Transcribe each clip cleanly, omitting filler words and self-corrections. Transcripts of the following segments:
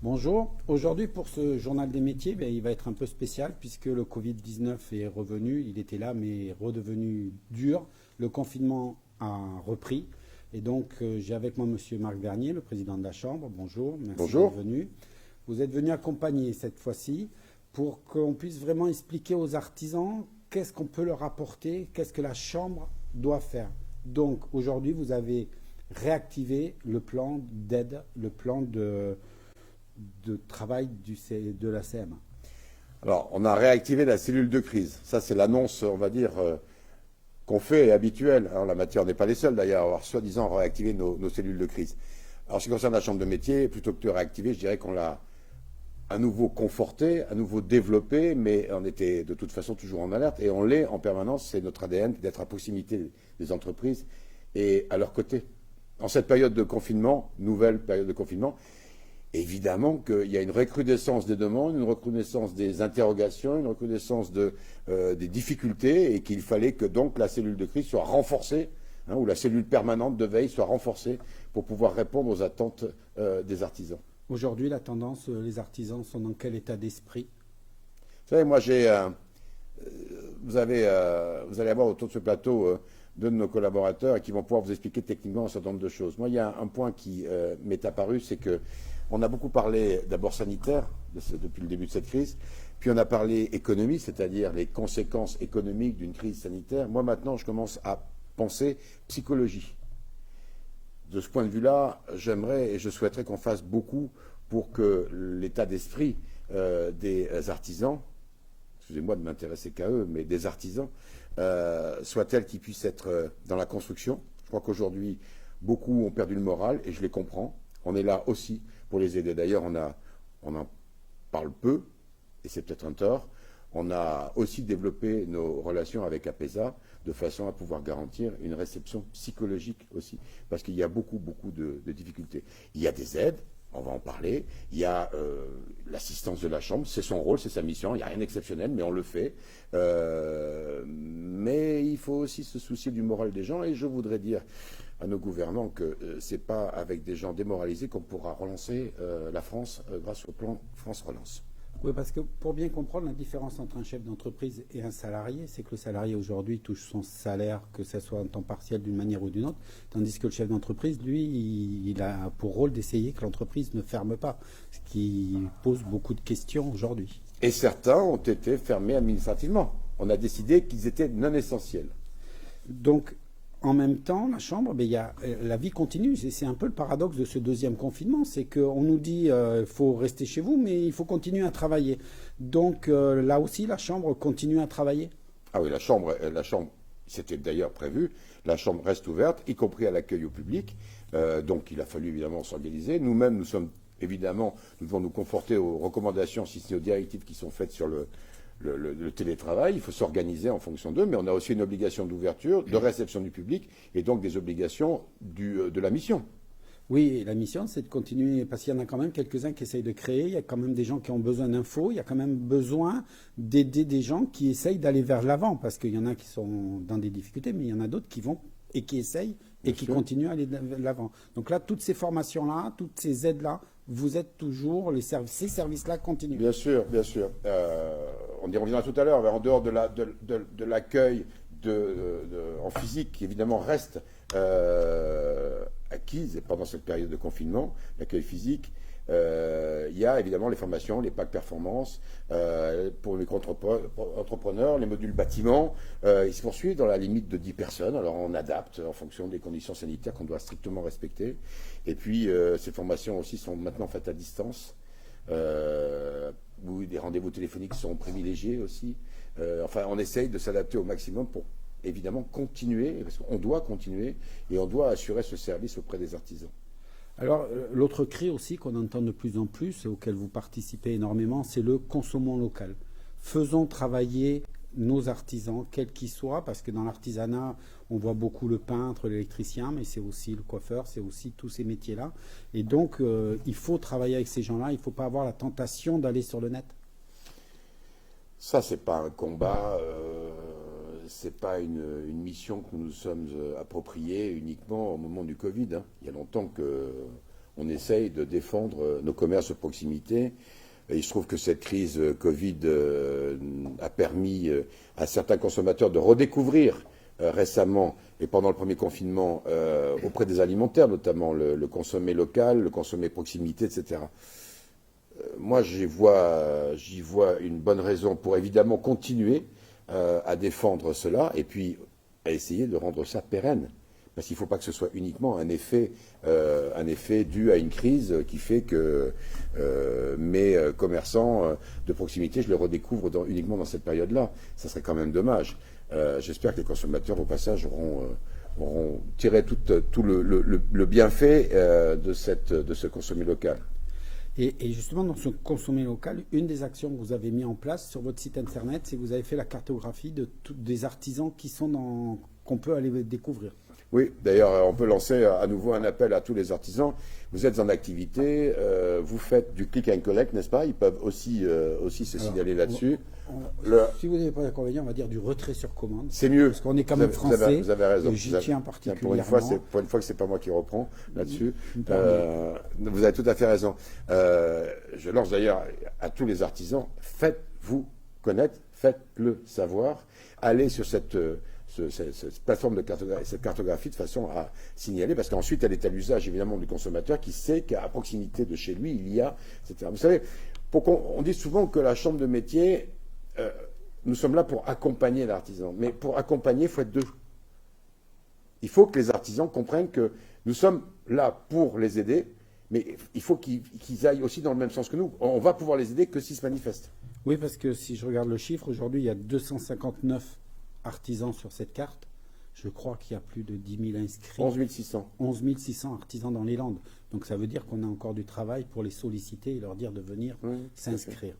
Bonjour. Aujourd'hui, pour ce journal des métiers, il va être un peu spécial puisque le Covid-19 est revenu. Il était là, mais est redevenu dur. Le confinement a repris. Et donc, j'ai avec moi Monsieur Marc Vernier, le président de la Chambre. Bonjour, merci d'être Bonjour. venu. Vous êtes venu accompagner cette fois-ci pour qu'on puisse vraiment expliquer aux artisans qu'est-ce qu'on peut leur apporter, qu'est-ce que la Chambre doit faire. Donc, aujourd'hui, vous avez réactivé le plan d'aide, le plan de travail de la CM. Alors, on a réactivé la cellule de crise. Ça, c'est l'annonce, on va dire, qu'on fait et habituelle. En la matière, on n'est pas les seuls d'ailleurs à avoir soi-disant réactivé nos cellules de crise. Alors, en ce qui concerne la Chambre de métier, plutôt que de réactiver, je dirais qu'on l'a à nouveau conforté, à nouveau développé, mais on était de toute façon toujours en alerte et on l'est en permanence. C'est notre ADN d'être à proximité des entreprises et à leur côté. En cette période de confinement, nouvelle période de confinement, évidemment qu'il y a une recrudescence des demandes, une recrudescence des interrogations, une recrudescence des difficultés et qu'il fallait que donc la cellule de crise soit renforcée, ou la cellule permanente de veille soit renforcée pour pouvoir répondre aux attentes des artisans. Aujourd'hui, la tendance, les artisans sont dans quel état d'esprit? Vous savez, moi vous allez avoir autour de ce plateau deux de nos collaborateurs qui vont pouvoir vous expliquer techniquement un certain nombre de choses. Moi, il y a un point qui m'est apparu, c'est que on a beaucoup parlé d'abord sanitaire depuis le début de cette crise, puis on a parlé économie, c'est-à-dire les conséquences économiques d'une crise sanitaire. Moi maintenant, je commence à penser psychologie. De ce point de vue-là, j'aimerais et je souhaiterais qu'on fasse beaucoup pour que l'état d'esprit des artisans, excusez-moi de m'intéresser qu'à eux, mais des artisans, soit tel qu'ils puissent être dans la construction. Je crois qu'aujourd'hui, beaucoup ont perdu le moral et je les comprends. On est là aussi pour les aider. D'ailleurs, on en parle peu, et c'est peut-être un tort. On a aussi développé nos relations avec APESA de façon à pouvoir garantir une réception psychologique aussi, parce qu'il y a beaucoup, beaucoup de difficultés. Il y a des aides, on va en parler. Il y a l'assistance de la Chambre, c'est son rôle, c'est sa mission, il n'y a rien d'exceptionnel, mais on le fait. Mais il faut aussi se soucier du moral des gens, et je voudrais dire à nos gouvernants que ce n'est pas avec des gens démoralisés qu'on pourra relancer la France grâce au plan France Relance. Oui, parce que pour bien comprendre la différence entre un chef d'entreprise et un salarié, c'est que le salarié aujourd'hui touche son salaire, que ce soit en temps partiel d'une manière ou d'une autre, tandis que le chef d'entreprise, lui, il a pour rôle d'essayer que l'entreprise ne ferme pas, ce qui pose beaucoup de questions aujourd'hui. Et certains ont été fermés administrativement. On a décidé qu'ils étaient non essentiels. Donc, en même temps, la Chambre, la vie continue. C'est un peu le paradoxe de ce deuxième confinement. C'est qu'on nous dit il faut rester chez vous, mais il faut continuer à travailler. Donc là aussi, la Chambre continue à travailler. Ah oui, la chambre, c'était d'ailleurs prévu, la Chambre reste ouverte, y compris à l'accueil au public. Donc il a fallu évidemment s'organiser. Nous-mêmes, nous devons nous conforter aux recommandations, si ce n'est aux directives qui sont faites sur le télétravail. Il faut s'organiser en fonction d'eux, mais on a aussi une obligation d'ouverture, de réception du public, et donc des obligations de la mission. Oui, et la mission, c'est de continuer, parce qu'il y en a quand même quelques-uns qui essayent de créer, il y a quand même des gens qui ont besoin d'infos, il y a quand même besoin d'aider des gens qui essayent d'aller vers l'avant, parce qu'il y en a qui sont dans des difficultés, mais il y en a d'autres qui vont et qui essayent et Bien qui sûr. continuent à aller de l'avant. Donc là, toutes ces formations-là, toutes ces aides-là, vous êtes toujours, ces services-là continuent. Bien sûr, bien sûr. On y reviendra tout à l'heure, mais en dehors de l'accueil en physique, qui évidemment reste acquise pendant cette période de confinement, l'accueil physique, il y a évidemment les formations, les packs performance pour les micro-entrepreneurs, les modules bâtiments. Ils se poursuivent dans la limite de 10 personnes. Alors on adapte en fonction des conditions sanitaires qu'on doit strictement respecter. Et puis ces formations aussi sont maintenant faites à distance. Où des rendez-vous téléphoniques sont privilégiés aussi. Enfin, on essaye de s'adapter au maximum pour évidemment continuer, parce qu'on doit continuer et on doit assurer ce service auprès des artisans. Alors, l'autre cri aussi qu'on entend de plus en plus et auquel vous participez énormément, c'est le consommons local. Faisons travailler nos artisans, quels qu'ils soient, parce que dans l'artisanat, on voit beaucoup le peintre, l'électricien, mais c'est aussi le coiffeur, c'est aussi tous ces métiers-là. Et donc, il faut travailler avec ces gens-là, il ne faut pas avoir la tentation d'aller sur le net. Ça, c'est pas un combat, c'est pas une mission que nous nous sommes appropriée uniquement au moment du Covid, hein. Il y a longtemps que on essaye de défendre nos commerces de proximité. Et il se trouve que cette crise Covid a permis à certains consommateurs de redécouvrir récemment et pendant le premier confinement auprès des alimentaires, notamment le consommer local, le consommer proximité, etc. Moi, j'y vois une bonne raison pour évidemment continuer à défendre cela et puis à essayer de rendre ça pérenne. Parce qu'il ne faut pas que ce soit uniquement un effet dû à une crise qui fait que mes commerçants de proximité, je les redécouvre uniquement dans cette période-là. Ça serait quand même dommage. J'espère que les consommateurs, au passage, auront tiré tout le bienfait de ce consommer local. Et justement, dans ce consommer local, une des actions que vous avez mis en place sur votre site internet, c'est que vous avez fait la cartographie des artisans qu'on peut aller découvrir. Oui, d'ailleurs, on peut lancer à nouveau un appel à tous les artisans. Vous êtes en activité, vous faites du click and collect, n'est-ce pas? Ils peuvent aussi se signaler là-dessus. Si vous n'avez pas d'inconvénient, on va dire du retrait sur commande. C'est mieux. Parce qu'on est quand même français. Vous avez raison. J'y tiens particulièrement. Pour une fois que c'est pas moi qui reprends là-dessus. Vous avez tout à fait raison. Je lance d'ailleurs à tous les artisans, faites-vous connaître, faites-le savoir. Allez sur cette plateforme de cartographie, cette cartographie de façon à signaler, parce qu'ensuite elle est à l'usage évidemment du consommateur qui sait qu'à proximité de chez lui il y a, etc. Vous savez, on dit souvent que la chambre de métier, nous sommes là pour accompagner l'artisan, mais pour accompagner, il faut être deux. Il faut que les artisans comprennent que nous sommes là pour les aider, mais il faut qu'ils aillent aussi dans le même sens que nous. On va pouvoir les aider que s'ils se manifestent. Oui, parce que si je regarde le chiffre, aujourd'hui il y a 259 artisans sur cette carte. Je crois qu'il y a plus de 10 000 inscrits. 11 600. 11 600 artisans dans les Landes. Donc ça veut dire qu'on a encore du travail pour les solliciter et leur dire de venir s'inscrire.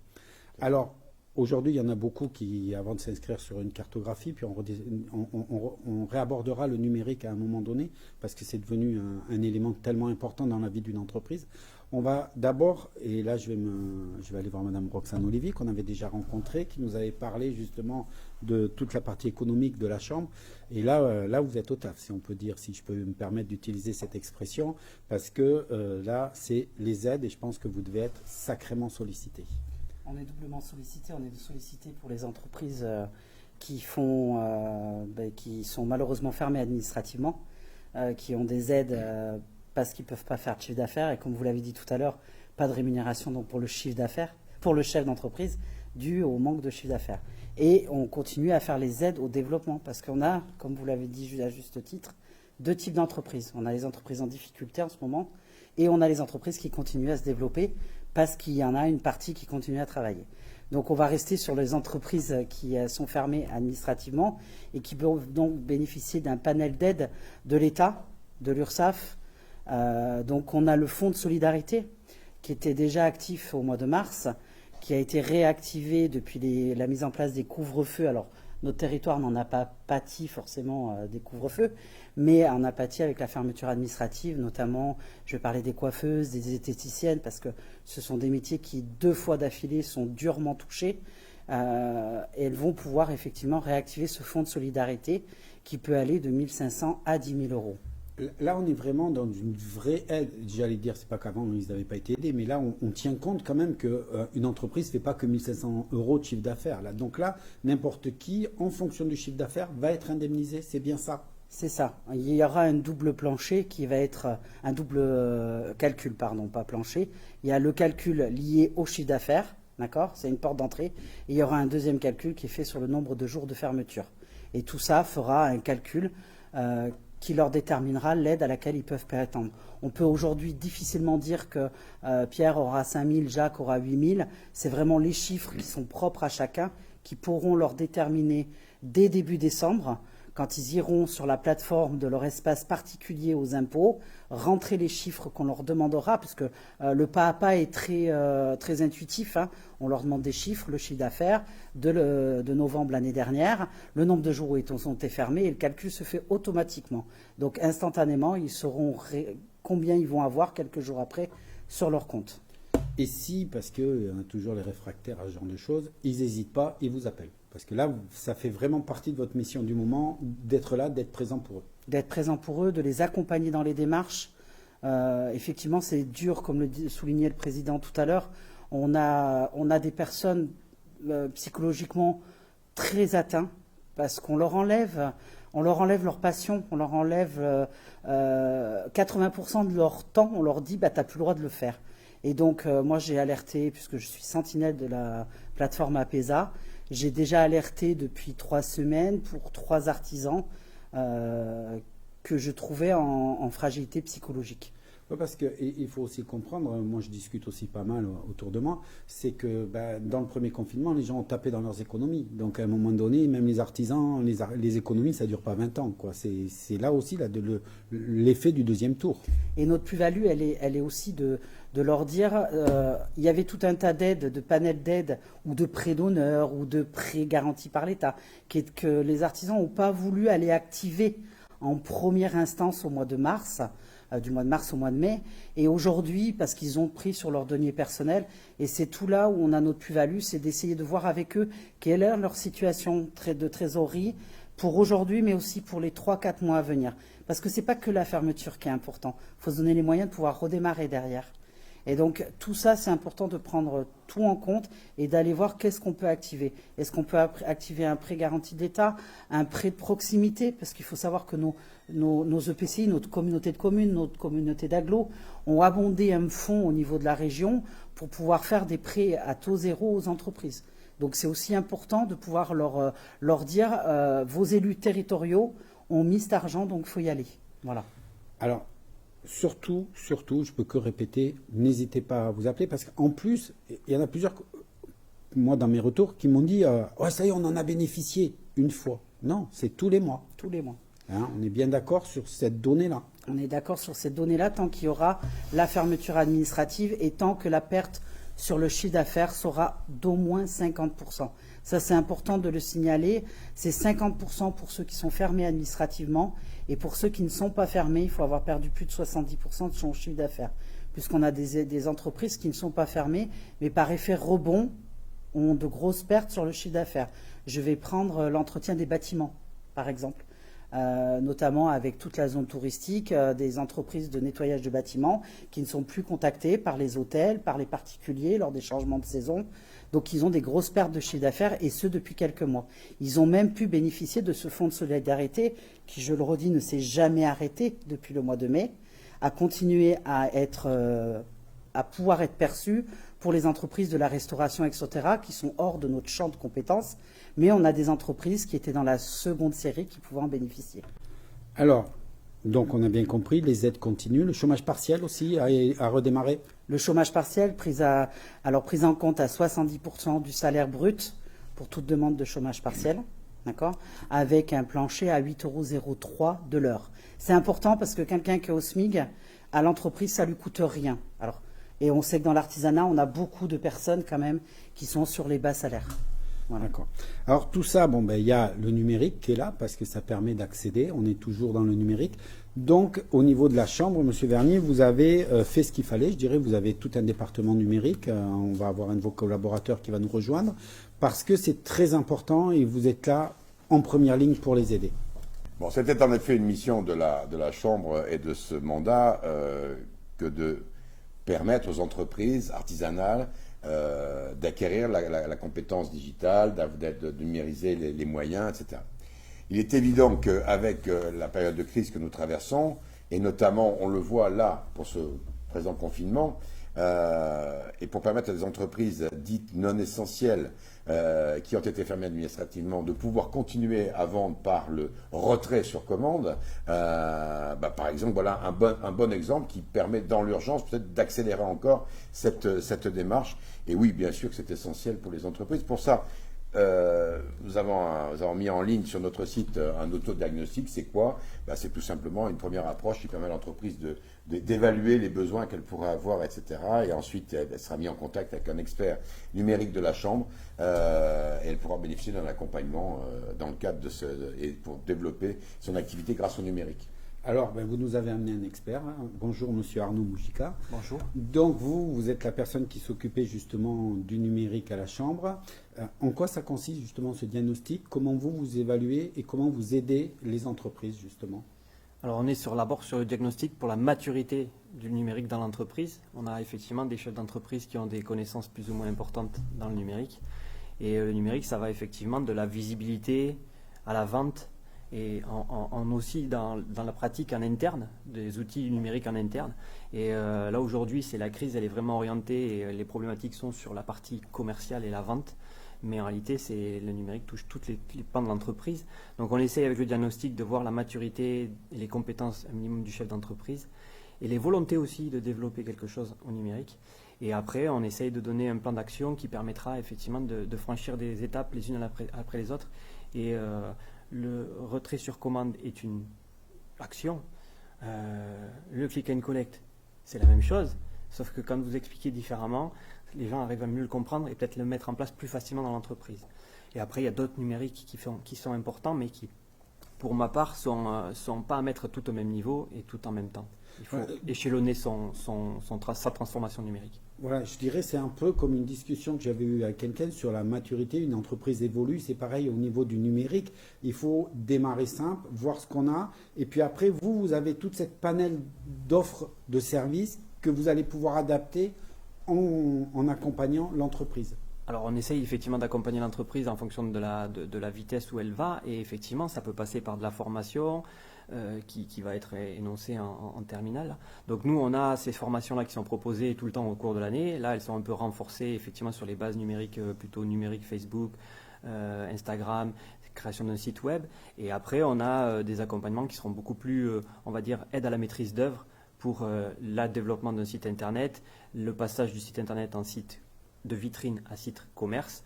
Alors, aujourd'hui, il y en a beaucoup qui, avant de s'inscrire sur une cartographie, puis on réabordera le numérique à un moment donné, parce que c'est devenu un élément tellement important dans la vie d'une entreprise. On va d'abord, et là je vais aller voir Madame Roxane Olivier, qu'on avait déjà rencontrée, qui nous avait parlé justement de toute la partie économique de la Chambre. Et là vous êtes au taf, si on peut dire, si je peux me permettre d'utiliser cette expression, parce que là, c'est les aides, et je pense que vous devez être sacrément sollicité. On est doublement sollicité. On est sollicité pour les entreprises qui sont malheureusement fermées administrativement, qui ont des aides parce qu'ils ne peuvent pas faire de chiffre d'affaires. Et comme vous l'avez dit tout à l'heure, pas de rémunération donc pour le chiffre d'affaires, pour le chef d'entreprise, dû au manque de chiffre d'affaires. Et on continue à faire les aides au développement parce qu'on a, comme vous l'avez dit à juste titre, deux types d'entreprises. On a les entreprises en difficulté en ce moment et on a les entreprises qui continuent à se développer parce qu'il y en a une partie qui continue à travailler. Donc on va rester sur les entreprises qui sont fermées administrativement et qui peuvent donc bénéficier d'un panel d'aide de l'État, de l'URSSAF. Donc on a le fonds de solidarité qui était déjà actif au mois de mars, qui a été réactivé depuis la mise en place des couvre-feux. Alors notre territoire n'en a pas pâti forcément des couvre-feux, mais on a pâti avec la fermeture administrative, notamment, je vais parler des coiffeuses, des esthéticiennes, parce que ce sont des métiers qui, 2 fois d'affilée, sont durement touchés. Et elles vont pouvoir effectivement réactiver ce fonds de solidarité qui peut aller de 1 500 à 10 000 euros. Là, on est vraiment dans une vraie aide. J'allais dire, c'est pas qu'avant, ils n'avaient pas été aidés, mais là, on tient compte quand même qu'une entreprise ne fait pas que 1 500 euros de chiffre d'affaires. Donc là, n'importe qui, en fonction du chiffre d'affaires, va être indemnisé. C'est bien ça? C'est ça. Il y aura un double plancher qui va être un double calcul, pardon, pas plancher. Il y a le calcul lié au chiffre d'affaires, d'accord? C'est une porte d'entrée. Et il y aura un deuxième calcul qui est fait sur le nombre de jours de fermeture. Et tout ça fera un calcul qui leur déterminera l'aide à laquelle ils peuvent prétendre. On peut aujourd'hui difficilement dire que Pierre aura 5 000, Jacques aura 8 000. C'est vraiment les chiffres qui sont propres à chacun qui pourront leur déterminer dès début décembre, quand ils iront sur la plateforme de leur espace particulier aux impôts, rentrer les chiffres qu'on leur demandera, parce que le pas à pas est très intuitif. Hein. On leur demande des chiffres, le chiffre d'affaires de novembre l'année dernière, le nombre de jours où ils ont été fermés, et le calcul se fait automatiquement. Donc instantanément, ils sauront combien ils vont avoir quelques jours après sur leur compte. Et si, parce qu'il y en a toujours les réfractaires à ce genre de choses, ils n'hésitent pas, ils vous appellent. Parce que là, ça fait vraiment partie de votre mission du moment, d'être là, d'être présent pour eux. D'être présent pour eux, de les accompagner dans les démarches. Effectivement, c'est dur, comme soulignait le président tout à l'heure. On a des personnes psychologiquement très atteintes parce qu'on leur enlève leur passion, on leur enlève 80% de leur temps, on leur dit bah, tu n'as plus le droit de le faire. Et donc moi j'ai alerté, puisque je suis sentinelle de la plateforme APESA, j'ai déjà alerté depuis 3 semaines pour 3 artisans que je trouvais en fragilité psychologique. Oui, parce qu'il faut aussi comprendre, moi je discute aussi pas mal autour de moi, c'est que dans le premier confinement, les gens ont tapé dans leurs économies. Donc à un moment donné, même les artisans, les économies, ça ne dure pas 20 ans. C'est là aussi l'effet du deuxième tour. Et notre plus-value, elle est aussi de leur dire, il y avait tout un tas d'aides, de panels d'aides, ou de prêts d'honneur, ou de prêts garantis par l'État, que les artisans n'ont pas voulu aller activer en première instance au mois de mars, du mois de mars au mois de mai, et aujourd'hui, parce qu'ils ont pris sur leurs deniers personnels, et c'est tout là où on a notre plus-value, c'est d'essayer de voir avec eux quelle est leur situation de trésorerie pour aujourd'hui, mais aussi pour les 3-4 mois à venir. Parce que ce n'est pas que la fermeture qui est important, il faut se donner les moyens de pouvoir redémarrer derrière. Et donc tout ça, c'est important de prendre tout en compte et d'aller voir qu'est-ce qu'on peut activer. Est-ce qu'on peut activer un prêt garanti de l'État, un prêt de proximité, parce qu'il faut savoir que nos EPCI, notre communauté de communes, notre communauté d'agglos, ont abondé un fonds au niveau de la région pour pouvoir faire des prêts à taux zéro aux entreprises. Donc c'est aussi important de pouvoir leur dire vos élus territoriaux ont mis cet argent, donc il faut y aller. Voilà. Alors, surtout, je peux que répéter, n'hésitez pas à vous appeler, parce qu'en plus, il y en a plusieurs, moi dans mes retours, qui m'ont dit ouais, ça y est, on en a bénéficié une fois. Non, c'est tous les mois. Tous les mois. Hein, on est bien d'accord sur cette donnée-là. On est d'accord sur cette donnée-là tant qu'il y aura la fermeture administrative et tant que la perte sur le chiffre d'affaires sera d'au moins 50%. Ça, c'est important de le signaler. C'est 50% pour ceux qui sont fermés administrativement. Et pour ceux qui ne sont pas fermés, il faut avoir perdu plus de 70% de son chiffre d'affaires. Puisqu'on a des entreprises qui ne sont pas fermées, mais par effet rebond, ont de grosses pertes sur le chiffre d'affaires. Je vais prendre l'entretien des bâtiments, par exemple. Notamment avec toute la zone touristique, des entreprises de nettoyage de bâtiments qui ne sont plus contactées par les hôtels, par les particuliers lors des changements de saison. Donc ils ont des grosses pertes de chiffre d'affaires et ce depuis quelques mois. Ils ont même pu bénéficier de ce fonds de solidarité qui, je le redis, ne s'est jamais arrêté depuis le mois de mai, à continuer à pouvoir être perçu pour les entreprises de la restauration, etc., qui sont hors de notre champ de compétences. Mais on a des entreprises qui étaient dans la seconde série qui pouvaient en bénéficier. Alors, donc on a bien compris, les aides continuent. Le chômage partiel aussi a redémarré. Le chômage partiel, pris en compte à 70% du salaire brut pour toute demande de chômage partiel, d'accord, avec un plancher à 8,03 € de l'heure. C'est important parce que quelqu'un qui est au SMIC, à l'entreprise, ça ne lui coûte rien. Alors, et on sait que dans l'artisanat, on a beaucoup de personnes quand même qui sont sur les bas salaires. Voilà. D'accord. Alors tout ça, il y a le numérique qui est là parce que ça permet d'accéder. On est toujours dans le numérique. Donc au niveau de la chambre, Monsieur Vernier, vous avez fait ce qu'il fallait. Je dirais, vous avez tout un département numérique. On va avoir un de vos collaborateurs qui va nous rejoindre parce que c'est très important et vous êtes là en première ligne pour les aider. Bon, c'était en effet une mission de la Chambre et de ce mandat que de permettre aux entreprises artisanales d'acquérir la compétence digitale, de numériser les moyens, etc. Il est évident qu'avec la période de crise que nous traversons, et notamment, on le voit là, pour ce présent confinement, et pour permettre à des entreprises dites non essentielles qui ont été fermées administrativement de pouvoir continuer à vendre par le retrait sur commande, par exemple, voilà un bon exemple qui permet dans l'urgence peut-être d'accélérer encore cette démarche. Et oui, bien sûr que c'est essentiel pour les entreprises. Pour ça, nous avons mis en ligne sur notre site un autodiagnostic. C'est quoi? C'est tout simplement une première approche qui permet à l'entreprise d'évaluer les besoins qu'elle pourrait avoir, etc. Et ensuite, elle sera mise en contact avec un expert numérique de la Chambre et elle pourra bénéficier d'un accompagnement dans le cadre et pour développer son activité grâce au numérique. Alors, vous nous avez amené un expert. Bonjour, Monsieur Arnaud Moujica. Bonjour. Donc, vous êtes la personne qui s'occupait justement du numérique à la Chambre. En quoi ça consiste justement ce diagnostic? Comment vous évaluez et comment vous aidez les entreprises justement? Alors on est d'abord sur le diagnostic pour la maturité du numérique dans l'entreprise. On a effectivement des chefs d'entreprise qui ont des connaissances plus ou moins importantes dans le numérique. Et le numérique, ça va effectivement de la visibilité à la vente et aussi dans la pratique en interne, des outils numériques en interne. Et là aujourd'hui, la crise, elle est vraiment orientée et les problématiques sont sur la partie commerciale et la vente. Mais en réalité, le numérique touche toutes les pans de l'entreprise. Donc on essaye avec le diagnostic de voir la maturité et les compétences minimum du chef d'entreprise et les volontés aussi de développer quelque chose au numérique. Et après, on essaye de donner un plan d'action qui permettra effectivement de franchir des étapes les unes après les autres. Et le retrait sur commande est une action. Le click and collect, c'est la même chose, sauf que quand vous expliquez différemment, les gens arrivent à mieux le comprendre et peut-être le mettre en place plus facilement dans l'entreprise. Et après, il y a d'autres numériques qui sont importants, mais qui, pour ma part, sont pas à mettre tout au même niveau et tout en même temps. Il faut échelonner sa transformation numérique. Voilà, je dirais c'est un peu comme une discussion que j'avais eue avec quelqu'un sur la maturité. Une entreprise évolue, c'est pareil au niveau du numérique. Il faut démarrer simple, voir ce qu'on a. Et puis après, vous avez toute cette panel d'offres de services que vous allez pouvoir adapter en accompagnant l'entreprise. Alors on essaye effectivement d'accompagner l'entreprise en fonction de la vitesse où elle va et effectivement ça peut passer par de la formation qui va être énoncée en terminale. Donc nous on a ces formations-là qui sont proposées tout le temps au cours de l'année. Là elles sont un peu renforcées effectivement sur les bases numériques, plutôt numériques Facebook, Instagram, création d'un site web. Et après on a des accompagnements qui seront beaucoup plus, on va dire, aide à la maîtrise d'œuvre pour le développement d'un site internet, le passage du site internet en site de vitrine à site commerce.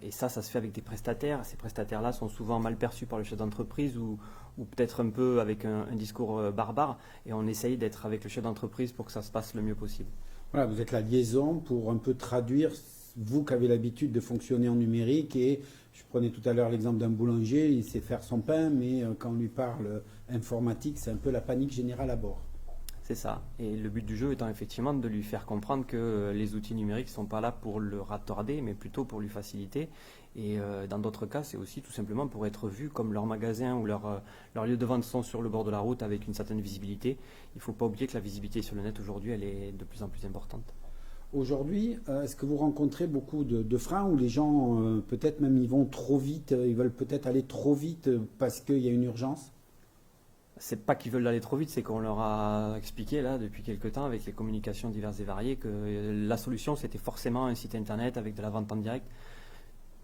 Et ça se fait avec des prestataires. Ces prestataires-là sont souvent mal perçus par le chef d'entreprise ou peut-être un peu avec un discours barbare. Et on essaye d'être avec le chef d'entreprise pour que ça se passe le mieux possible. Voilà, vous êtes la liaison pour un peu traduire, vous qui avez l'habitude de fonctionner en numérique. Et je prenais tout à l'heure l'exemple d'un boulanger, il sait faire son pain, mais quand on lui parle informatique, c'est un peu la panique générale à bord. C'est ça. Et le but du jeu étant effectivement de lui faire comprendre que les outils numériques ne sont pas là pour le rattarder, mais plutôt pour lui faciliter. Et dans d'autres cas, c'est aussi tout simplement pour être vu comme leur magasin ou leur lieu de vente sont sur le bord de la route avec une certaine visibilité. Il ne faut pas oublier que la visibilité sur le net aujourd'hui, elle est de plus en plus importante. Aujourd'hui, est-ce que vous rencontrez beaucoup de freins où les gens, peut-être même, ils vont trop vite, ils veulent peut-être aller trop vite parce qu'il y a une urgence ? C'est pas qu'ils veulent aller trop vite, c'est qu'on leur a expliqué là depuis quelques temps avec les communications diverses et variées que la solution c'était forcément un site internet avec de la vente en direct.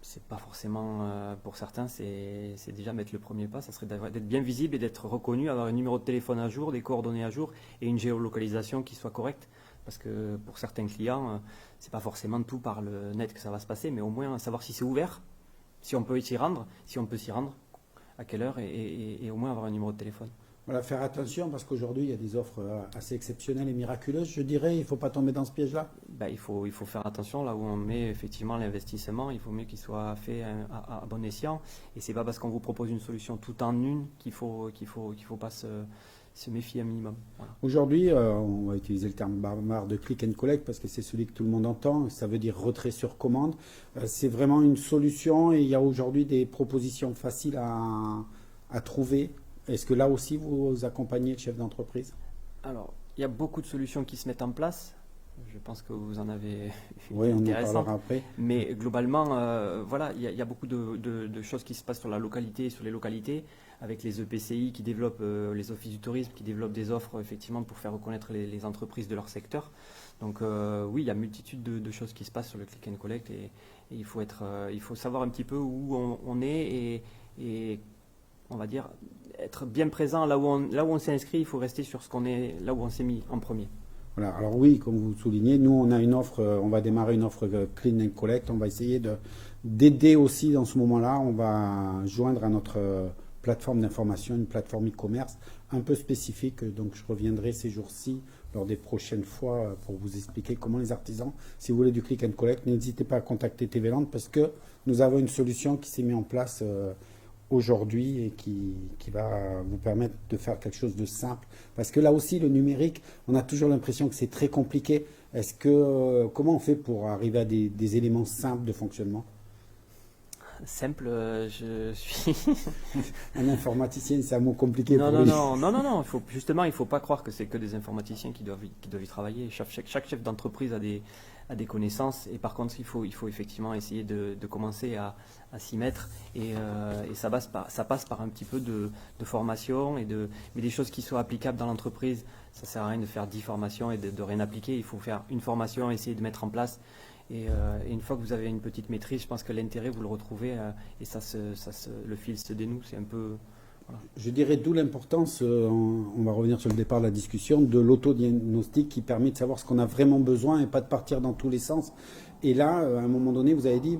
C'est pas forcément pour certains, c'est déjà mettre le premier pas. Ça serait d'être bien visible et d'être reconnu, avoir un numéro de téléphone à jour, des coordonnées à jour et une géolocalisation qui soit correcte. Parce que pour certains clients, c'est pas forcément tout par le net que ça va se passer, mais au moins savoir si c'est ouvert, si on peut s'y rendre, à quelle heure et au moins avoir un numéro de téléphone. Voilà, faire attention parce qu'aujourd'hui, il y a des offres assez exceptionnelles et miraculeuses. Je dirais, il ne faut pas tomber dans ce piège-là. Il faut faire attention là où on met effectivement l'investissement. Il faut mieux qu'il soit fait à bon escient. Et c'est pas parce qu'on vous propose une solution tout en une qu'il faut pas se méfier un minimum. Voilà. Aujourd'hui, on va utiliser le terme barbare de click and collect parce que c'est celui que tout le monde entend. Ça veut dire retrait sur commande. C'est vraiment une solution et il y a aujourd'hui des propositions faciles à trouver. Est-ce que là aussi, vous accompagnez le chef d'entreprise ? Alors, il y a beaucoup de solutions qui se mettent en place. Je pense que vous en avez une oui, on en intéressante. parlera après. Mais globalement, voilà, il y a beaucoup de choses qui se passent sur la localité, sur les localités, avec les EPCI qui développent, les offices du tourisme qui développent des offres effectivement pour faire reconnaître les entreprises de leur secteur. Donc oui, il y a multitude de choses qui se passent sur le click and collect et il faut savoir un petit peu où on est et on va dire être bien présent là où on s'est inscrit. Il faut rester sur ce qu'on est, là où on s'est mis en premier. Voilà. Alors oui, comme vous soulignez, nous on a une offre, on va démarrer une offre Clean and Collect. On va essayer d'aider aussi dans ce moment-là. On va joindre à notre plateforme d'information une plateforme e-commerce un peu spécifique. Donc je reviendrai ces jours-ci lors des prochaines fois pour vous expliquer comment les artisans, si vous voulez du Click and Collect, n'hésitez pas à contacter TV Vente parce que nous avons une solution qui s'est mise en place aujourd'hui et qui va vous permettre de faire quelque chose de simple. Parce que là aussi, le numérique, on a toujours l'impression que c'est très compliqué. Comment on fait pour arriver à des éléments simples de fonctionnement ? Simple, je suis... Un informaticien, c'est un mot compliqué Non, pour non, lui. non, il faut pas croire que c'est que des informaticiens qui doivent y travailler. Chaque chef d'entreprise a des connaissances, et par contre, il faut effectivement essayer de commencer à s'y mettre, et ça passe par un petit peu de formation, mais des choses qui soient applicables dans l'entreprise. Ça sert à rien de faire 10 formations et de rien appliquer. Il faut faire une formation, essayer de mettre en place. Et une fois que vous avez une petite maîtrise, je pense que l'intérêt, vous le retrouvez, et le fil se dénoue. C'est un peu... Voilà. Je dirais d'où l'importance, on va revenir sur le départ de la discussion, de l'autodiagnostic qui permet de savoir ce qu'on a vraiment besoin et pas de partir dans tous les sens. Et là, à un moment donné, vous avez dit,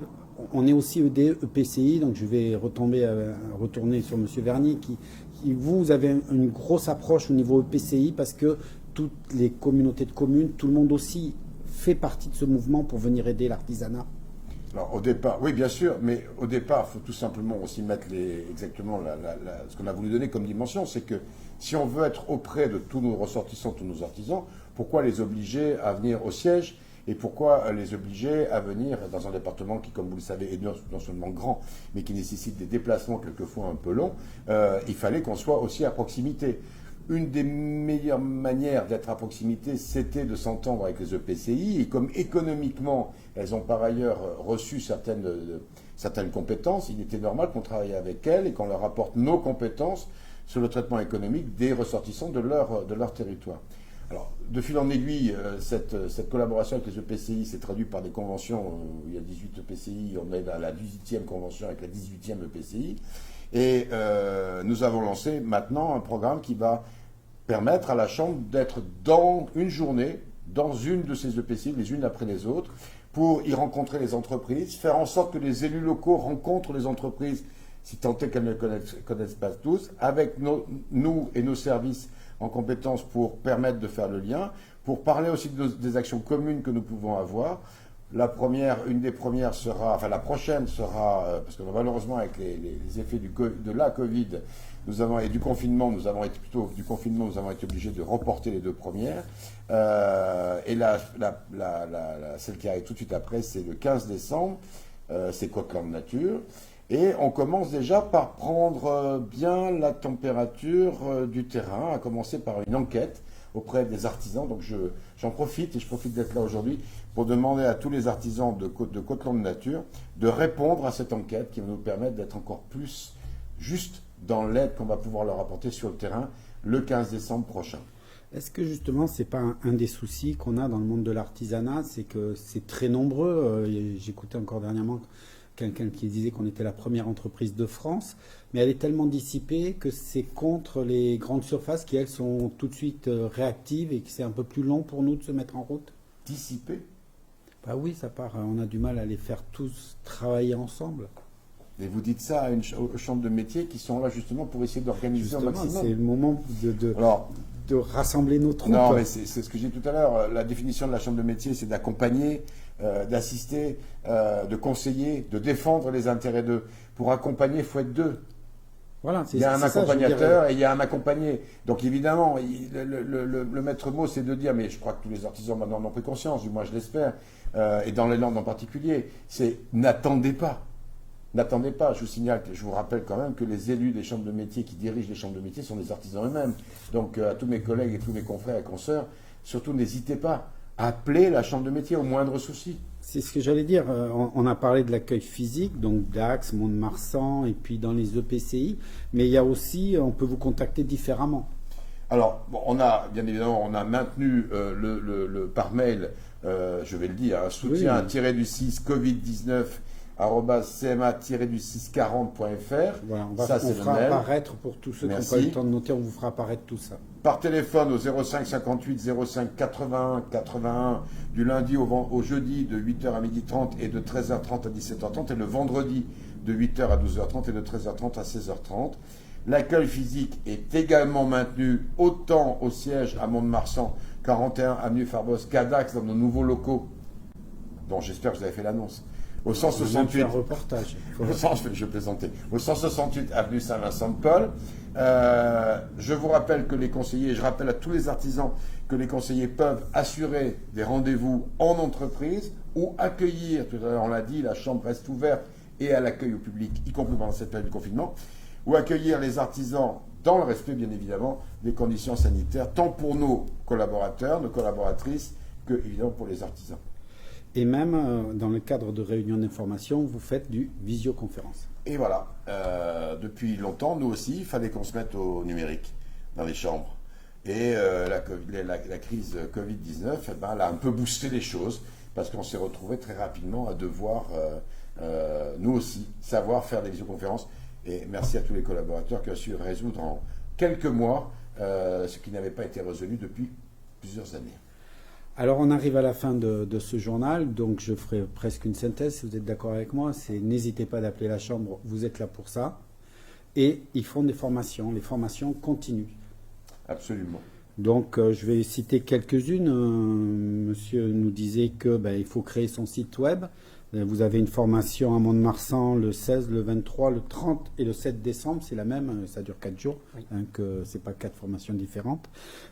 on est aussi EPCI, donc je vais retourner sur M. Vernier, vous avez une grosse approche au niveau EPCI parce que toutes les communautés de communes, tout le monde aussi fait partie de ce mouvement pour venir aider l'artisanat. Alors au départ, oui bien sûr, mais au départ, il faut tout simplement aussi mettre exactement ce qu'on a voulu donner comme dimension, c'est que si on veut être auprès de tous nos ressortissants, tous nos artisans, pourquoi les obliger à venir au siège et pourquoi les obliger à venir dans un département qui, comme vous le savez, est non seulement grand, mais qui nécessite des déplacements quelquefois un peu longs. Il fallait qu'on soit aussi à proximité. Une des meilleures manières d'être à proximité, c'était de s'entendre avec les EPCI. Et comme économiquement, elles ont par ailleurs reçu certaines compétences, il était normal qu'on travaille avec elles et qu'on leur apporte nos compétences sur le traitement économique des ressortissants de leur territoire. Alors, de fil en aiguille, cette collaboration avec les EPCI s'est traduite par des conventions. Il y a 18 EPCI, on est à la 18e convention avec la 18e EPCI. Et nous avons lancé maintenant un programme qui va permettre à la Chambre d'être dans une journée, dans une de ces EPCI, les unes après les autres, pour y rencontrer les entreprises, faire en sorte que les élus locaux rencontrent les entreprises, si tant est qu'elles ne connaissent pas tous, avec nous et nos services en compétences pour permettre de faire le lien, pour parler aussi des actions communes que nous pouvons avoir. La prochaine sera, parce que malheureusement avec les effets de la Covid, et du confinement, nous avons été obligés de reporter les deux premières. Et celle qui arrive tout de suite après, c'est le 15 décembre, c'est Côte-Land Nature. Et on commence déjà par prendre bien la température du terrain, à commencer par une enquête auprès des artisans. Donc j'en profite, et je profite d'être là aujourd'hui, pour demander à tous les artisans de Côte-Land Nature de répondre à cette enquête qui va nous permettre d'être encore plus juste dans l'aide qu'on va pouvoir leur apporter sur le terrain le 15 décembre prochain. Est-ce que justement, c'est pas un des soucis qu'on a dans le monde de l'artisanat, c'est que c'est très nombreux. J'écoutais encore dernièrement quelqu'un qui disait qu'on était la première entreprise de France, mais elle est tellement dissipée que c'est contre les grandes surfaces qui, elles, sont tout de suite réactives et que c'est un peu plus long pour nous de se mettre en route. Dissipée ? Bah oui, ça part. On a du mal à les faire tous travailler ensemble. Et vous dites ça aux chambres de métiers qui sont là justement pour essayer d'organiser au maximum. C'est le moment de rassembler nos troupes. Non, mais c'est ce que j'ai dit tout à l'heure. La définition de la chambre de métier, c'est d'accompagner, d'assister, de conseiller, de défendre les intérêts d'eux. Pour accompagner, il faut être deux. Voilà, il y a un accompagnateur et il y a un accompagné. Donc évidemment, le maître mot, c'est de dire, mais je crois que tous les artisans maintenant en ont pris conscience, du moins je l'espère, et dans les Landes en particulier, c'est n'attendez pas. N'attendez pas, je vous rappelle quand même que les élus des chambres de métiers qui dirigent les chambres de métiers sont des artisans eux-mêmes. Donc à tous mes collègues et tous mes confrères et consoeurs, surtout n'hésitez pas, appelez la chambre de métier au moindre souci. C'est ce que j'allais dire. On a parlé de l'accueil physique, donc Dax, Mont-de-Marsan, et puis dans les EPCI, mais il y a aussi, on peut vous contacter différemment. Alors, on a maintenu par mail, je vais le dire, un soutien tiré-du-6 Covid-19 @cma-du640.fr. Voilà, on fera apparaître pour tous ceux qui n'ont pas eu le temps de noter, on vous fera apparaître tout ça. Par téléphone au 05 58 05 81 81 du lundi au jeudi de 8h à 12h30 et de 13h30 à 17h30 et le vendredi de 8h à 12h30 et de 13h30 à 16h30. L'accueil physique est également maintenu autant au siège à Mont-de-Marsan, 41 avenue Farbos, qu'à Dax dans nos nouveaux locaux, dont j'espère que vous avez fait l'annonce. Au 168, reportage. Je plaisantais. Au 168 avenue Saint-Vincent-de-Paul. Je vous rappelle que les conseillers, je rappelle à tous les artisans que les conseillers peuvent assurer des rendez-vous en entreprise ou accueillir, tout à l'heure on l'a dit, la chambre reste ouverte et à l'accueil au public, y compris pendant cette période de confinement, ou accueillir les artisans dans le respect, bien évidemment, des conditions sanitaires, tant pour nos collaborateurs, nos collaboratrices, que, évidemment, pour les artisans. Et même dans le cadre de réunions d'information, vous faites du visioconférence. Et voilà, depuis longtemps, nous aussi, il fallait qu'on se mette au numérique dans les chambres. Et la crise Covid-19, elle a un peu boosté les choses, parce qu'on s'est retrouvé très rapidement à devoir, nous aussi, savoir faire des visioconférences. Et merci à tous les collaborateurs qui ont su résoudre en quelques mois ce qui n'avait pas été résolu depuis plusieurs années. Alors on arrive à la fin de ce journal, donc je ferai presque une synthèse, si vous êtes d'accord avec moi. C'est n'hésitez pas d'appeler la Chambre, vous êtes là pour ça. Et ils font des formations, les formations continuent. Absolument. Donc je vais citer quelques-unes. Monsieur nous disait que il faut créer son site web. Vous avez une formation à Mont-de-Marsan le 16, le 23, le 30 et le 7 décembre. C'est la même, ça dure 4 jours, Oui. que ce n'est pas 4 formations différentes.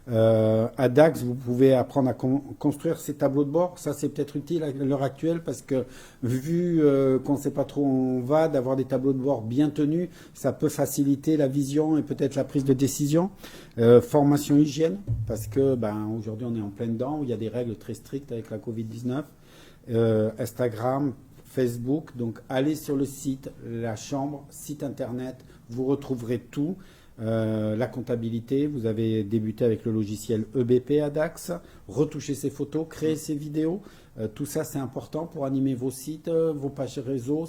À Dax, vous pouvez apprendre à construire ces tableaux de bord. Ça, c'est peut-être utile à l'heure actuelle parce que vu qu'on ne sait pas trop où on va, d'avoir des tableaux de bord bien tenus, ça peut faciliter la vision et peut-être la prise de décision. Formation hygiène, parce que aujourd'hui, on est en plein dedans, où il y a des règles très strictes avec la Covid-19. Instagram, Facebook, donc allez sur le site, la Chambre, site internet, vous retrouverez tout. La comptabilité, vous avez débuté avec le logiciel EBP à Dax, retoucher ses photos, créer ses vidéos, tout ça c'est important pour animer vos sites, vos pages réseau.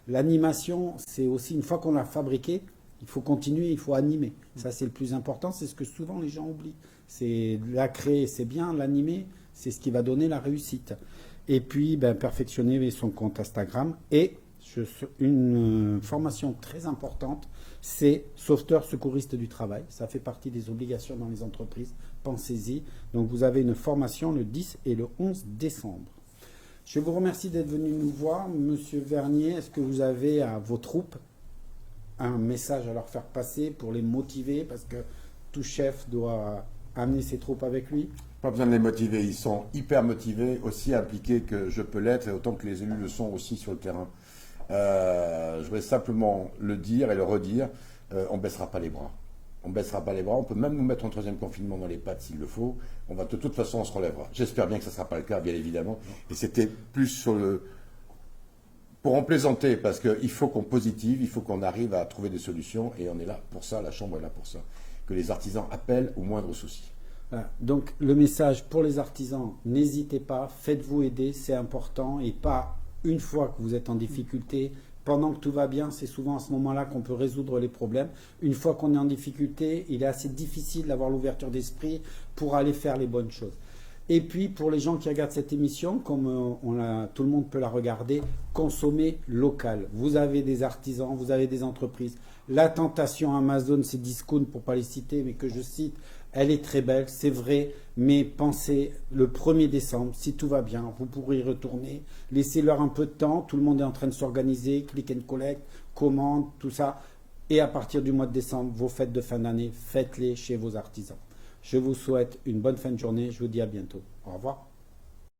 L'animation, c'est aussi une fois qu'on l'a fabriqué, il faut continuer, il faut animer. Ça c'est le plus important, c'est ce que souvent les gens oublient. C'est la créer, c'est bien, l'animer, c'est ce qui va donner la réussite. Et puis, perfectionner son compte Instagram. Et une formation très importante, c'est sauveteur secouriste du travail. Ça fait partie des obligations dans les entreprises. Pensez-y. Donc, vous avez une formation le 10 et le 11 décembre. Je vous remercie d'être venu nous voir. Monsieur Vernier, est-ce que vous avez à vos troupes un message à leur faire passer pour les motiver? Parce que tout chef doit amener ses troupes avec lui. Pas besoin de les motiver, ils sont hyper motivés, aussi impliqués que je peux l'être, et autant que les élus le sont aussi sur le terrain. Je voudrais simplement le dire et le redire, on ne baissera pas les bras. On ne baissera pas les bras, on peut même nous mettre en troisième confinement dans les pattes s'il le faut. De toute façon, on se relèvera. J'espère bien que ce ne sera pas le cas, bien évidemment. Et c'était plus sur pour en plaisanter, parce qu'il faut qu'on positive, il faut qu'on arrive à trouver des solutions, et on est là pour ça, la Chambre est là pour ça. Que les artisans appellent au moindre souci. Voilà. Donc le message pour les artisans, n'hésitez pas, faites-vous aider, c'est important, et pas une fois que vous êtes en difficulté, pendant que tout va bien, c'est souvent à ce moment-là qu'on peut résoudre les problèmes. Une fois qu'on est en difficulté, il est assez difficile d'avoir l'ouverture d'esprit pour aller faire les bonnes choses. Et puis pour les gens qui regardent cette émission, comme tout le monde peut la regarder, consommez local. Vous avez des artisans, vous avez des entreprises. La tentation Amazon, c'est Discount pour ne pas les citer, mais que je cite, elle est très belle, c'est vrai, mais pensez, le 1er décembre, si tout va bien, vous pourrez y retourner. Laissez-leur un peu de temps, tout le monde est en train de s'organiser, click and collect, commande, tout ça. Et à partir du mois de décembre, vos fêtes de fin d'année, faites-les chez vos artisans. Je vous souhaite une bonne fin de journée, je vous dis à bientôt. Au revoir.